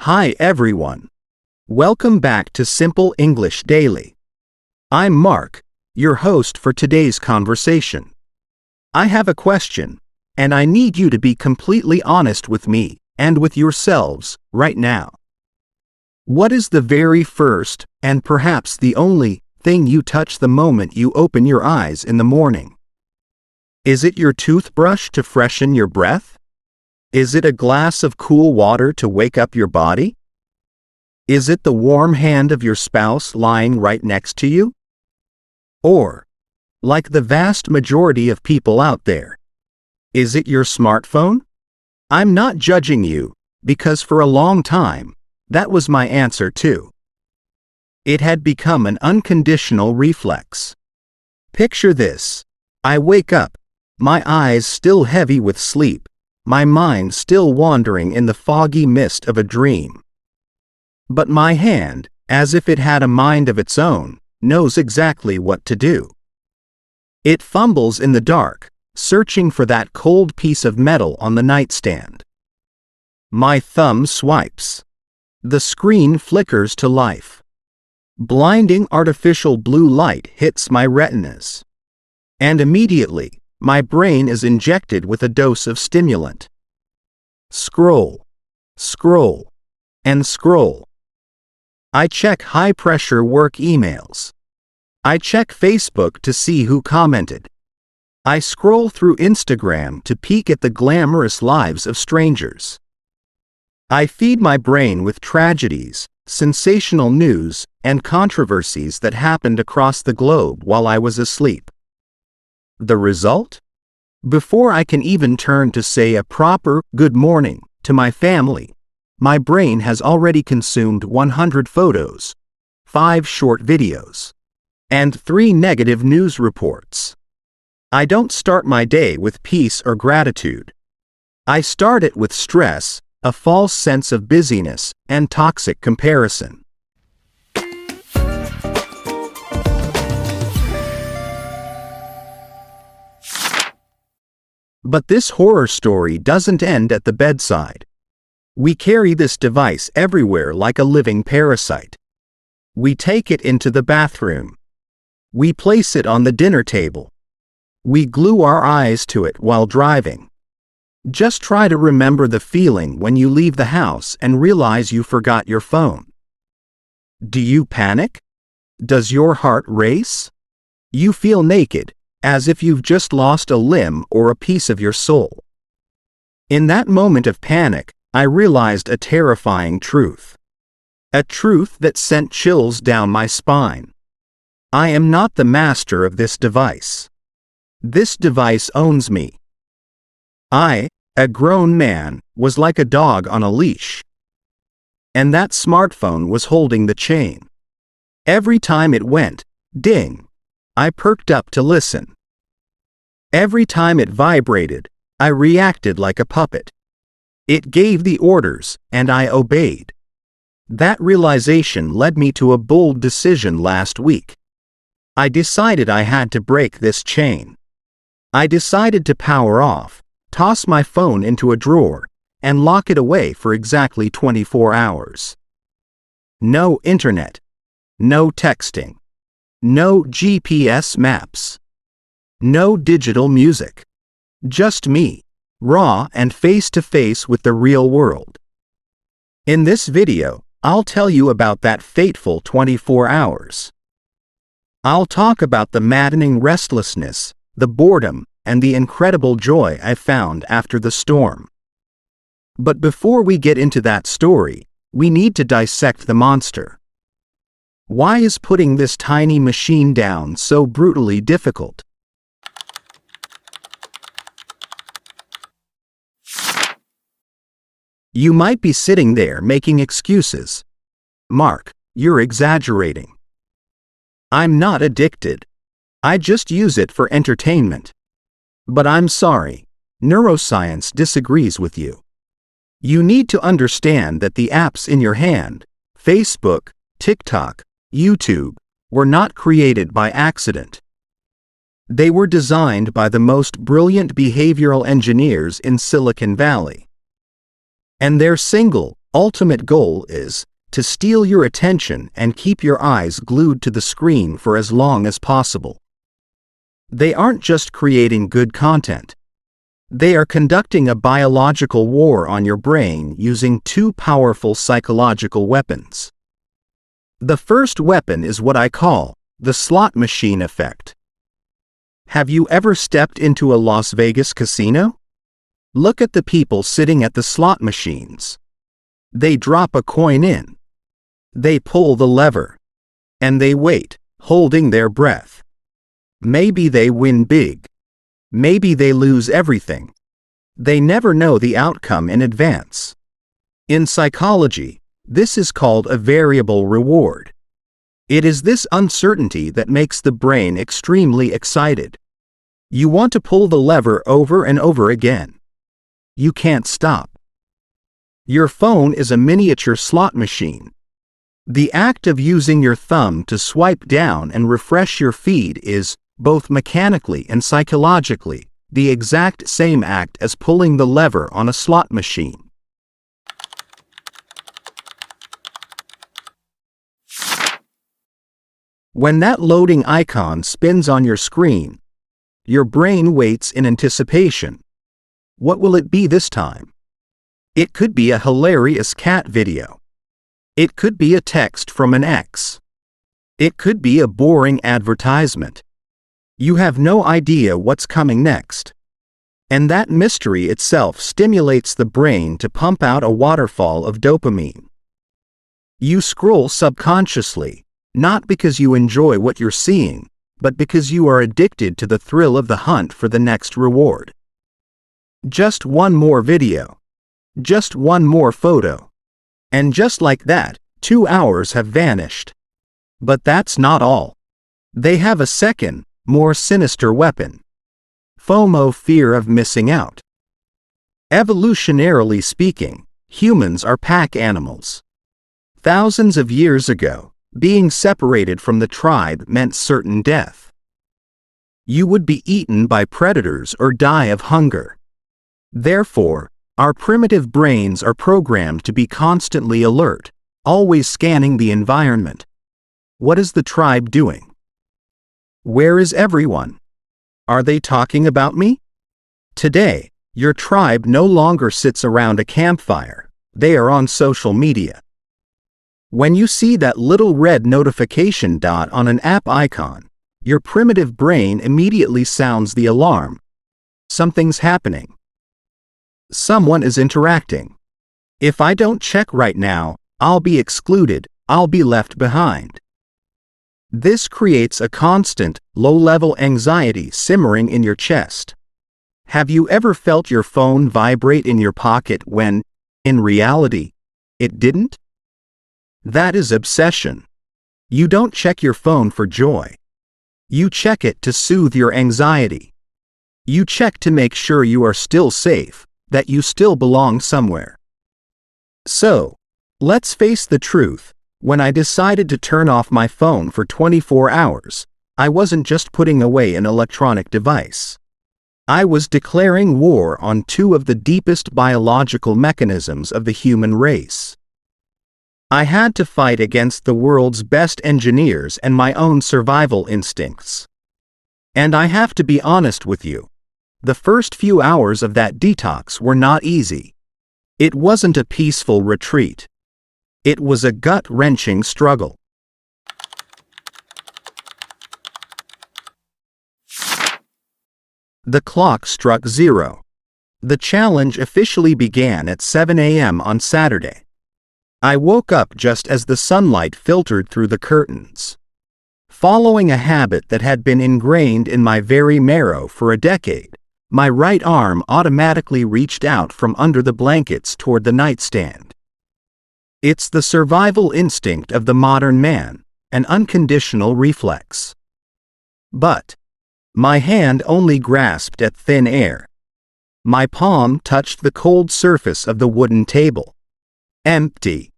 Hi everyone. Welcome back to Simple English Daily. I'm Mark, your host for today's conversation. I have a question, and I need you to be completely honest with me and with yourselves right now. What is the very first, and perhaps the only, thing you touch the moment you open your eyes in the morning? Is it your toothbrush to freshen your breath? Is it a glass of cool water to wake up your body? Is it the warm hand of your spouse lying right next to you? Or, like the vast majority of people out there, is it your smartphone? I'm not judging you, because for a long time, that was my answer too. It had become an unconditional reflex. Picture this. I wake up, my eyes still heavy with sleep, my mind still wandering in the foggy mist of a dream. But my hand, as if it had a mind of its own, knows exactly what to do. It fumbles in the dark, searching for that cold piece of metal on the nightstand. My thumb swipes. The screen flickers to life. Blinding artificial blue light hits my retinas. And immediately, my brain is injected with a dose of stimulant. Scroll, scroll, and scroll. I check high-pressure work emails. I check Facebook to see who commented. I scroll through Instagram to peek at the glamorous lives of strangers. I feed my brain with tragedies, sensational news, and controversies that happened across the globe while I was asleep. The result? Before I can even turn to say a proper good morning to my family, my brain has already consumed 100 photos, 5 short videos, and 3 negative news reports. I don't start my day with peace or gratitude. I start it with stress, a false sense of busyness, and toxic comparison. But this horror story doesn't end at the bedside. We carry this device everywhere like a living parasite. We take it into the bathroom. We place it on the dinner table. We glue our eyes to it while driving. Just try to remember the feeling when you leave the house and realize you forgot your phone. Do you panic? Does your heart race? You feel naked, as if you've just lost a limb or a piece of your soul. In that moment of panic, I realized a terrifying truth. A truth that sent chills down my spine. I am not the master of this device. This device owns me. I, a grown man, was like a dog on a leash. And that smartphone was holding the chain. Every time it went, ding, I perked up to listen. Every time it vibrated, I reacted like a puppet. It gave the orders, and I obeyed. That realization led me to a bold decision last week. I decided I had to break this chain. I decided to power off, toss my phone into a drawer, and lock it away for exactly 24 hours. No internet. No texting. No GPS maps. No digital music. Just me, raw and face-to-face with the real world. In this video, I'll tell you about that fateful 24 hours. I'll talk about the maddening restlessness, the boredom, and the incredible joy I found after the storm. But before we get into that story, we need to dissect the monster. Why is putting this tiny machine down so brutally difficult? You might be sitting there making excuses. Mark, you're exaggerating. I'm not addicted. I just use it for entertainment. But I'm sorry, neuroscience disagrees with you. You need to understand that the apps in your hand, Facebook, TikTok, YouTube, were not created by accident. They were designed by the most brilliant behavioral engineers in Silicon Valley. And their single, ultimate goal is to steal your attention and keep your eyes glued to the screen for as long as possible. They aren't just creating good content. They are conducting a biological war on your brain using two powerful psychological weapons. The first weapon is what I call the slot machine effect. Have you ever stepped into a Las Vegas casino? Look at the people sitting at the slot machines. They drop a coin in. They pull the lever. And they wait, holding their breath. Maybe they win big. Maybe they lose everything. They never know the outcome in advance. In psychology, this is called a variable reward. It is this uncertainty that makes the brain extremely excited. You want to pull the lever over and over again. You can't stop. Your phone is a miniature slot machine. The act of using your thumb to swipe down and refresh your feed is, both mechanically and psychologically, the exact same act as pulling the lever on a slot machine. When that loading icon spins on your screen, your brain waits in anticipation. What will it be this time? It could be a hilarious cat video. It could be a text from an ex. It could be a boring advertisement. You have no idea what's coming next. And that mystery itself stimulates the brain to pump out a waterfall of dopamine. You scroll subconsciously, not because you enjoy what you're seeing, but because you are addicted to the thrill of the hunt for the next reward. Just one more video. Just one more photo. And just like that, 2 hours have vanished. But that's not all. They have a second, more sinister weapon. FOMO, fear of missing out. Evolutionarily speaking, humans are pack animals. Thousands of years ago, being separated from the tribe meant certain death. You would be eaten by predators or die of hunger. Therefore, our primitive brains are programmed to be constantly alert, always scanning the environment. What is the tribe doing? Where is everyone? Are they talking about me? Today, your tribe no longer sits around a campfire. They are on social media. When you see that little red notification dot on an app icon, your primitive brain immediately sounds the alarm. Something's happening. Someone is interacting. If I don't check right now, I'll be excluded, I'll be left behind. This creates a constant, low-level anxiety simmering in your chest. Have you ever felt your phone vibrate in your pocket when, in reality, it didn't? That is obsession. You don't check your phone for joy. You check it to soothe your anxiety. You check to make sure you are still safe, that you still belong somewhere. So, let's face the truth, when I decided to turn off my phone for 24 hours, I wasn't just putting away an electronic device. I was declaring war on two of the deepest biological mechanisms of the human race. I had to fight against the world's best engineers and my own survival instincts. And I have to be honest with you. The first few hours of that detox were not easy. It wasn't a peaceful retreat. It was a gut-wrenching struggle. The clock struck 0. The challenge officially began at 7 a.m. on Saturday. I woke up just as the sunlight filtered through the curtains. Following a habit that had been ingrained in my very marrow for a decade, my right arm automatically reached out from under the blankets toward the nightstand. It's the survival instinct of the modern man, an unconditional reflex. But my hand only grasped at thin air. My palm touched the cold surface of the wooden table. Empty.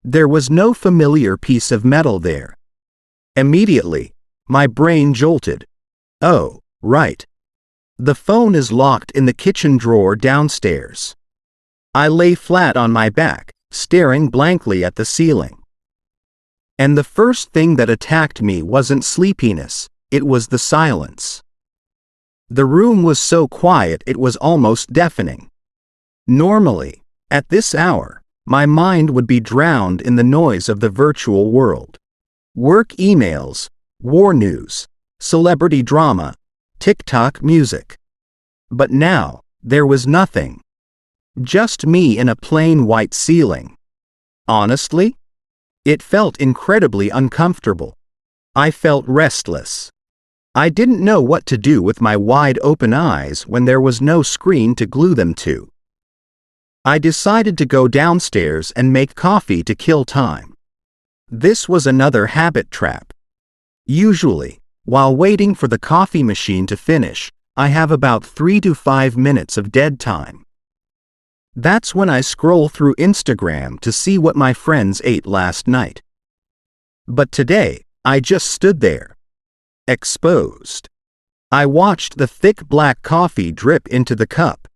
There was no familiar piece of metal there. Immediately, my brain jolted. Oh, right. The phone is locked in the kitchen drawer downstairs. I lay flat on my back, staring blankly at the ceiling. And the first thing that attacked me wasn't sleepiness, it was the silence. The room was so quiet it was almost deafening. Normally, at this hour, my mind would be drowned in the noise of the virtual world. Work emails, war news, celebrity drama, TikTok music. But now, there was nothing. Just me in a plain white ceiling. Honestly, it felt incredibly uncomfortable. I felt restless. I didn't know what to do with my wide-open eyes when there was no screen to glue them to. I decided to go downstairs and make coffee to kill time. This was another habit trap. Usually, while waiting for the coffee machine to finish, I have about 3 to 5 minutes of dead time. That's when I scroll through Instagram to see what my friends ate last night. But today, I just stood there. Exposed. I watched the thick black coffee drip into the cup.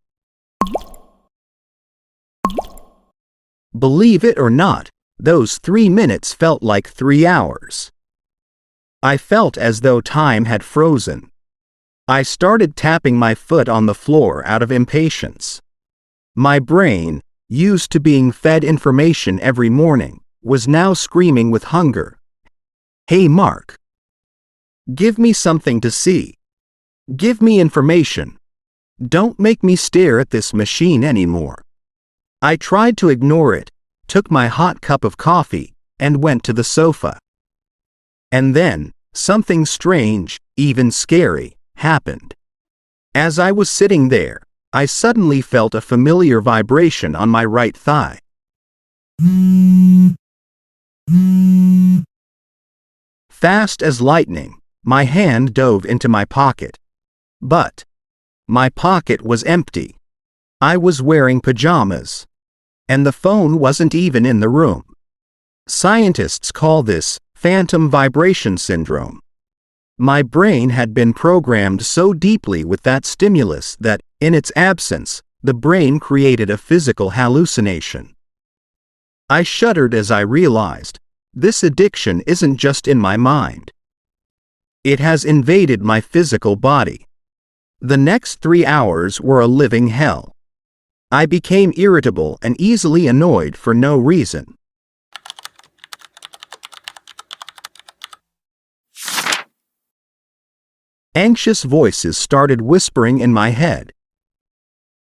Believe it or not, those 3 minutes felt like 3 hours. I felt as though time had frozen. I started tapping my foot on the floor out of impatience. My brain, used to being fed information every morning, was now screaming with hunger. Hey Mark. Give me something to see. Give me information. Don't make me stare at this machine anymore. I tried to ignore it, took my hot cup of coffee, and went to the sofa. And then, something strange, even scary, happened. As I was sitting there, I suddenly felt a familiar vibration on my right thigh. Fast as lightning, my hand dove into my pocket. But my pocket was empty. I was wearing pajamas. And the phone wasn't even in the room. Scientists call this phantom vibration syndrome. My brain had been programmed so deeply with that stimulus that, in its absence, the brain created a physical hallucination. I shuddered as I realized, this addiction isn't just in my mind. It has invaded my physical body. The next 3 hours were a living hell. I became irritable and easily annoyed for no reason. Anxious voices started whispering in my head.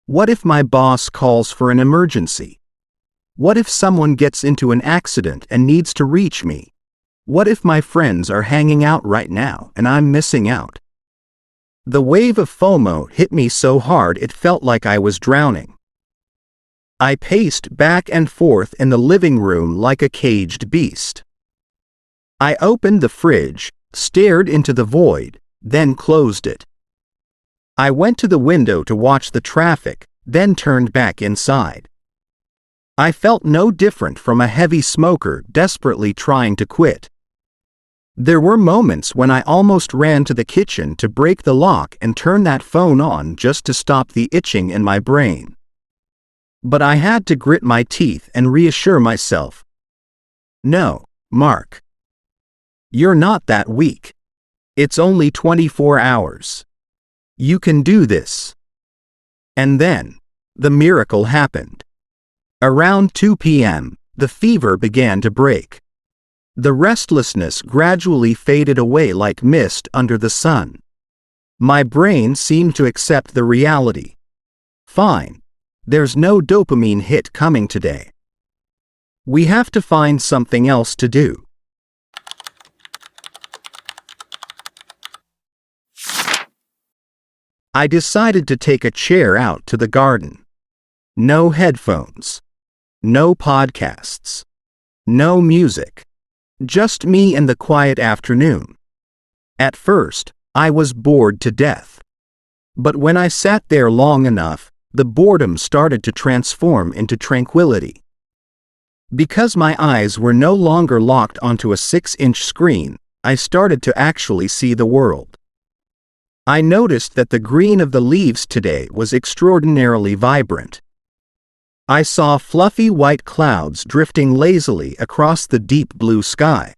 What if my boss calls for an emergency? What if someone gets into an accident and needs to reach me? What if my friends are hanging out right now and I'm missing out? The wave of FOMO hit me so hard it felt like I was drowning. I paced back and forth in the living room like a caged beast. I opened the fridge, stared into the void, then closed it. I went to the window to watch the traffic, then turned back inside. I felt no different from a heavy smoker desperately trying to quit. There were moments when I almost ran to the kitchen to break the lock and turn that phone on just to stop the itching in my brain. But I had to grit my teeth and reassure myself. No, Mark. You're not that weak. It's only 24 hours. You can do this. And then, the miracle happened. Around 2 p.m., the fever began to break. The restlessness gradually faded away like mist under the sun. My brain seemed to accept the reality. Fine. There's no dopamine hit coming today. We have to find something else to do. I decided to take a chair out to the garden. No headphones. No podcasts. No music. Just me and the quiet afternoon. At first, I was bored to death. But when I sat there long enough, the boredom started to transform into tranquility. Because my eyes were no longer locked onto a 6-inch screen, I started to actually see the world. I noticed that the green of the leaves today was extraordinarily vibrant. I saw fluffy white clouds drifting lazily across the deep blue sky.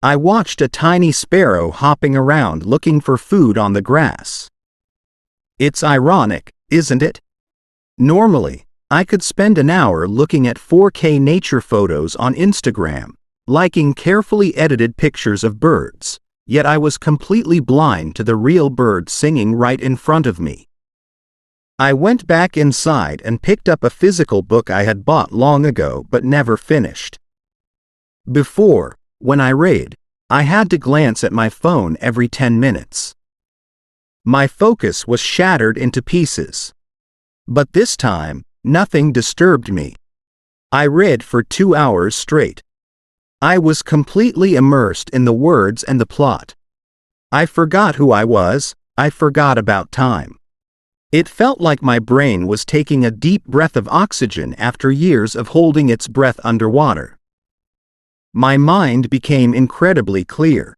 I watched a tiny sparrow hopping around looking for food on the grass. It's ironic, isn't it? Normally, I could spend an hour looking at 4K nature photos on Instagram, liking carefully edited pictures of birds, yet I was completely blind to the real bird singing right in front of me. I went back inside and picked up a physical book I had bought long ago but never finished. Before, when I read, I had to glance at my phone every 10 minutes. My focus was shattered into pieces. But this time, nothing disturbed me. I read for 2 hours straight. I was completely immersed in the words and the plot. I forgot who I was, I forgot about time. It felt like my brain was taking a deep breath of oxygen after years of holding its breath underwater. My mind became incredibly clear.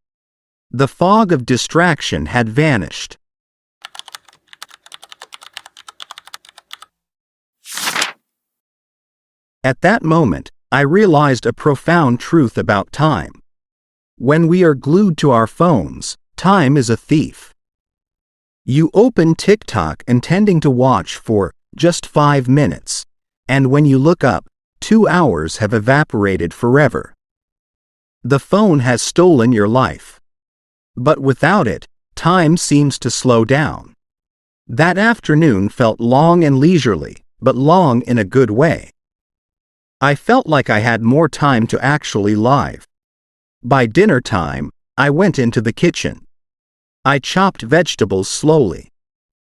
The fog of distraction had vanished. At that moment, I realized a profound truth about time. When we are glued to our phones, time is a thief. You open TikTok intending to watch for just 5 minutes, and when you look up, 2 hours have evaporated forever. The phone has stolen your life. But without it, time seems to slow down. That afternoon felt long and leisurely, but long in a good way. I felt like I had more time to actually live. By dinner time, I went into the kitchen. I chopped vegetables slowly.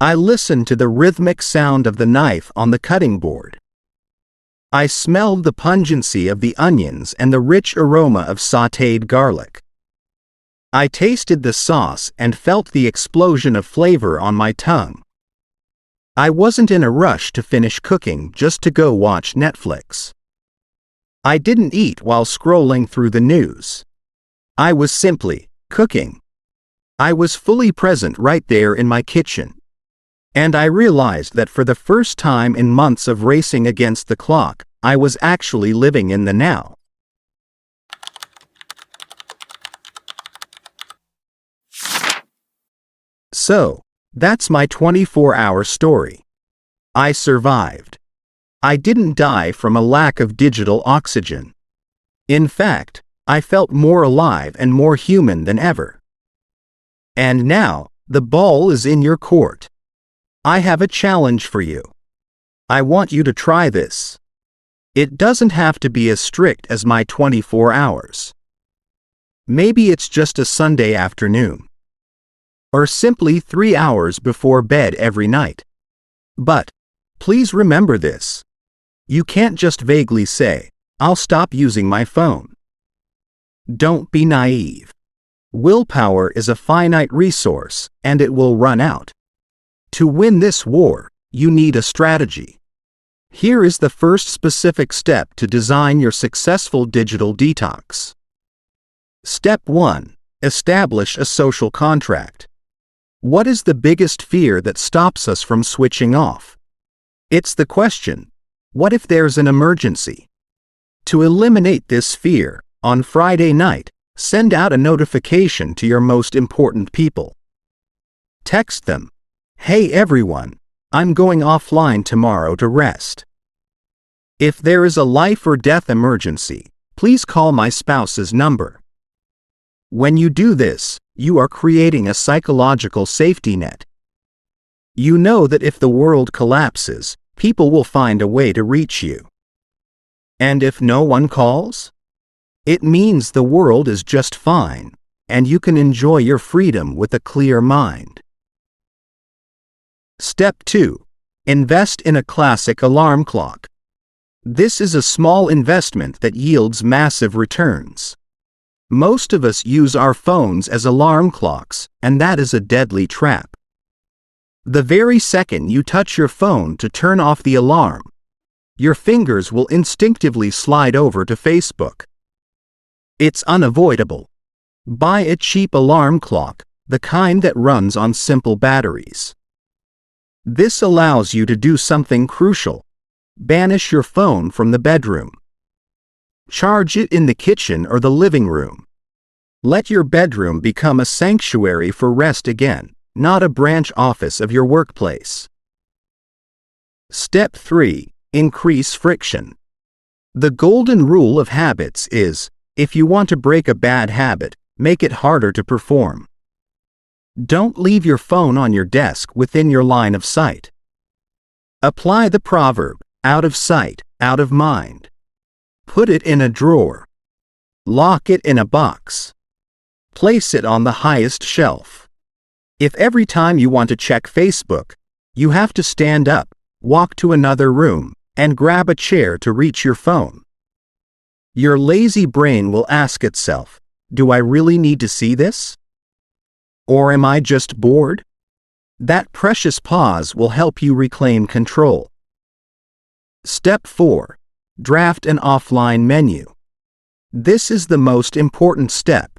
I listened to the rhythmic sound of the knife on the cutting board. I smelled the pungency of the onions and the rich aroma of sautéed garlic. I tasted the sauce and felt the explosion of flavor on my tongue. I wasn't in a rush to finish cooking just to go watch Netflix. I didn't eat while scrolling through the news. I was simply cooking. I was fully present right there in my kitchen. And I realized that for the first time in months of racing against the clock, I was actually living in the now. So, that's my 24-hour story. I survived. I didn't die from a lack of digital oxygen. In fact, I felt more alive and more human than ever. And now, the ball is in your court. I have a challenge for you. I want you to try this. It doesn't have to be as strict as my 24 hours. Maybe it's just a Sunday afternoon. Or simply 3 hours before bed every night. But, please remember this. You can't just vaguely say, "I'll stop using my phone." Don't be naive. Willpower is a finite resource, and it will run out. To win this war, you need a strategy. Here is the first specific step to design your successful digital detox. Step 1. Establish a social contract. What is the biggest fear that stops us from switching off? It's the question, what if there's an emergency? To eliminate this fear, on Friday night, send out a notification to your most important people. Text them, "Hey everyone, I'm going offline tomorrow to rest." If there is a life or death emergency, please call my spouse's number. When you do this, you are creating a psychological safety net. You know that if the world collapses, people will find a way to reach you. And if no one calls? It means the world is just fine, and you can enjoy your freedom with a clear mind. Step 2. Invest in a classic alarm clock. This is a small investment that yields massive returns. Most of us use our phones as alarm clocks, and that is a deadly trap. The very second you touch your phone to turn off the alarm, your fingers will instinctively slide over to Facebook. It's unavoidable. Buy a cheap alarm clock, the kind that runs on simple batteries. This allows you to do something crucial. Banish your phone from the bedroom. Charge it in the kitchen or the living room. Let your bedroom become a sanctuary for rest again, not a branch office of your workplace. Step 3. Increase friction. The golden rule of habits is, if you want to break a bad habit, make it harder to perform. Don't leave your phone on your desk within your line of sight. Apply the proverb, out of sight, out of mind. Put it in a drawer. Lock it in a box. Place it on the highest shelf. If every time you want to check Facebook, you have to stand up, walk to another room, and grab a chair to reach your phone, your lazy brain will ask itself, do I really need to see this? Or am I just bored? That precious pause will help you reclaim control. Step 4. Draft an offline menu. This is the most important step,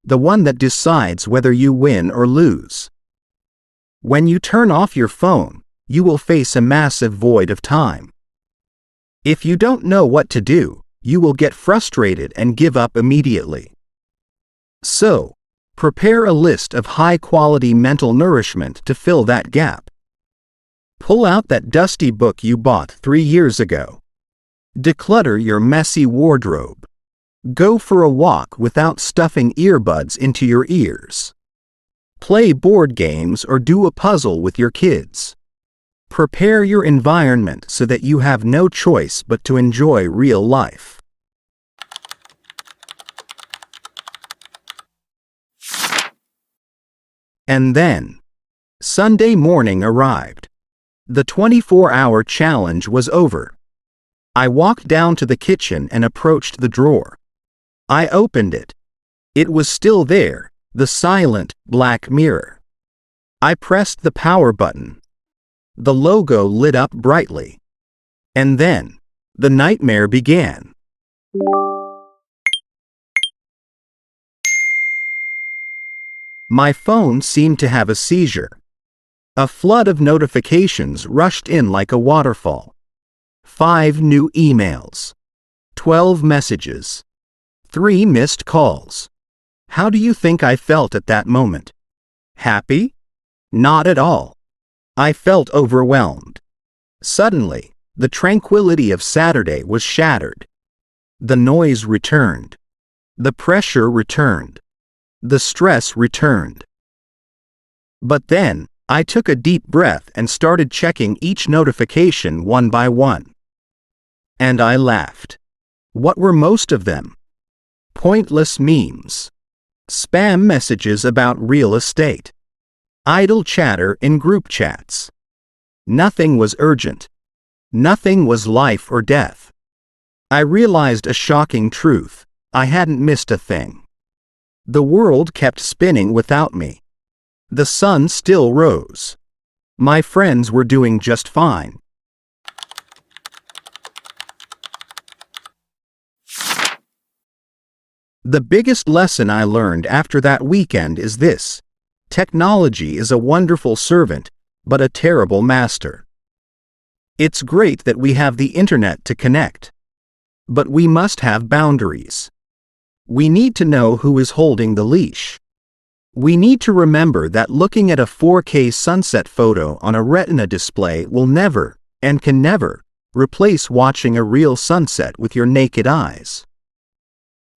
the one that decides whether you win or lose. When you turn off your phone, you will face a massive void of time. If you don't know what to do, you will get frustrated and give up immediately. So, prepare a list of high-quality mental nourishment to fill that gap. Pull out that dusty book you bought 3 years ago. Declutter your messy wardrobe. Go for a walk without stuffing earbuds into your ears. Play board games or do a puzzle with your kids. Prepare your environment so that you have no choice but to enjoy real life. And then, Sunday morning arrived. The 24-hour challenge was over. I walked down to the kitchen and approached the drawer. I opened it. It was still there, the silent, black mirror. I pressed the power button. The logo lit up brightly. And then, the nightmare began. My phone seemed to have a seizure. A flood of notifications rushed in like a waterfall. 5 new emails. 12 messages. 3 missed calls. How do you think I felt at that moment? Happy? Not at all. I felt overwhelmed. Suddenly, the tranquility of Saturday was shattered. The noise returned. The pressure returned. The stress returned. But then, I took a deep breath and started checking each notification one by one. And I laughed. What were most of them? Pointless memes. Spam messages about real estate. Idle chatter in group chats. Nothing was urgent. Nothing was life or death. I realized a shocking truth. I hadn't missed a thing. The world kept spinning without me. The sun still rose. My friends were doing just fine. The biggest lesson I learned after that weekend is this: technology is a wonderful servant, but a terrible master. It's great that we have the internet to connect. But we must have boundaries. We need to know who is holding the leash. We need to remember that looking at a 4K sunset photo on a retina display will never, and can never, replace watching a real sunset with your naked eyes.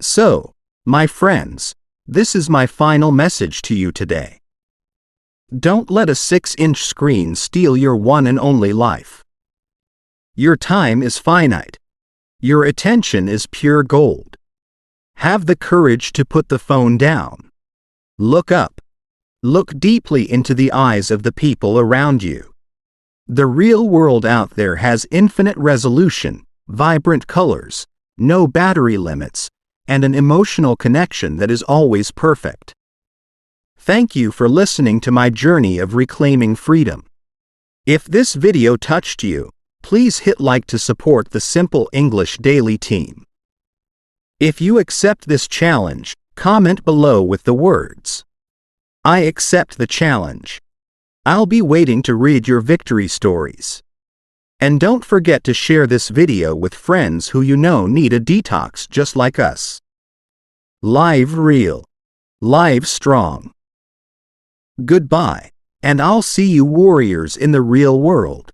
So, my friends, this is my final message to you today. Don't let a 6-inch screen steal your one and only life. Your time is finite. Your attention is pure gold. Have the courage to put the phone down. Look up. Look deeply into the eyes of the people around you. The real world out there has infinite resolution, vibrant colors, no battery limits, and an emotional connection that is always perfect. Thank you for listening to my journey of reclaiming freedom. If this video touched you, please hit like to support the Simple English Daily team. If you accept this challenge, comment below with the words, "I accept the challenge." I'll be waiting to read your victory stories. And don't forget to share this video with friends who you know need a detox just like us. Live real. Live strong. Goodbye, and I'll see you warriors in the real world.